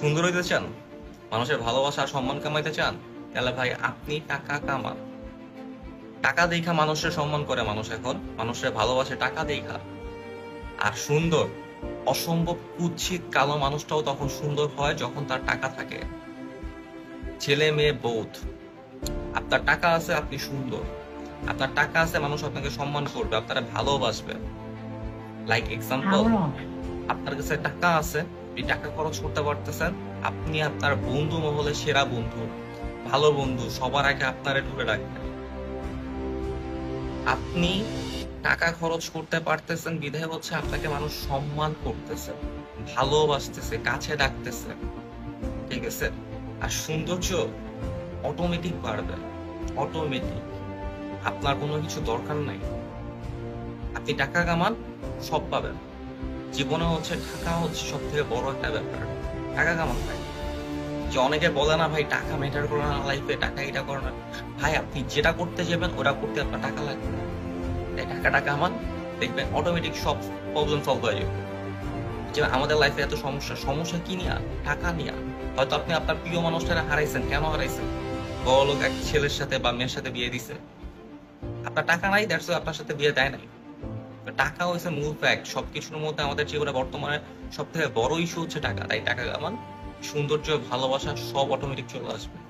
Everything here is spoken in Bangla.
সুন্দর হইতে চান, মানুষের ভালোবাসা আর সম্মান কামাইতে চান, তাহলে ভাই আপনি টাকা কামান। টাকা দেখা মানুষের সম্মান করে মানুষ, এখন মানুষের ভালোবাসে টাকা দেখা। আর সুন্দর, অসম্ভব কুৎসিত কালো মানুষটাও তখন সুন্দর হয় যখন তার টাকা থাকে। ছেলে মেয়ে বোধ, আপনার টাকা আছে, আপনি সুন্দর। আপনার টাকা আছে, মানুষ আপনাকে সম্মান করবে, আপনারা ভালোবাসবে। Like example, Power off. আপনার কাছে টাকা আছে, আপনি টাকা খরচ করতে পারতেছেন, আপনি আপনার বন্ধু মহলে সেরা বন্ধু, ভালো বন্ধু, সবার আগে আপনারে ঢুকে রাখবেন। আপনি টাকা খরচ করতে পারতেছেন বিধায় হচ্ছে আপনাকে মানুষ সম্মান করতেছে, ভালোবাসতেছে, কাছে ডাকতেছে। ঠিক আছে? আর সৌন্দর্য অটোমেটিক বাড়বে, অটোমেটিক। আপনার কোনো কিছু দরকার নাই। আপনি টাকা কামান, সব পাবেন। জীবনে হচ্ছে টাকা হচ্ছে সব থেকে বড় একটা ব্যাপার। টাকা কামান ভাই। যে অনেকে বলে না ভাই টাকা ম্যাটার করে না লাইফে, টাকা এটা করে না। ভাই আপনি যেটা করতে যাবেন ওটা করতে আপনার টাকা লাগবে। তাই টাকাটা কামান, দেখবেন অটোমেটিক সব প্রবলেম সলভ হয়ে যাবে। যে আমাদের লাইফে এত সমস্যা, সমস্যা কি নিয়ে? টাকা নিয়ে। হয়তো আপনি আপনার প্রিয় মানুষটারে হারাইছেন, কেন হারাইছেন? বড় লোক এক ছেলের সাথে বা মেয়ের সাথে বিয়ে দিছে, আপনার টাকা নাই, দ্যাটস আপনার সাথে বিয়ে দেয় নাই। তো টাকা হচ্ছে মূল ফ্যাক্ট সবকিছুর মধ্যে। আমাদের জীবনে বর্তমানে সব থেকে বড় ইস্যু হচ্ছে টাকা। তাই টাকা কামান, সৌন্দর্য, ভালোবাসা সব অটোমেটিক চলে আসবে।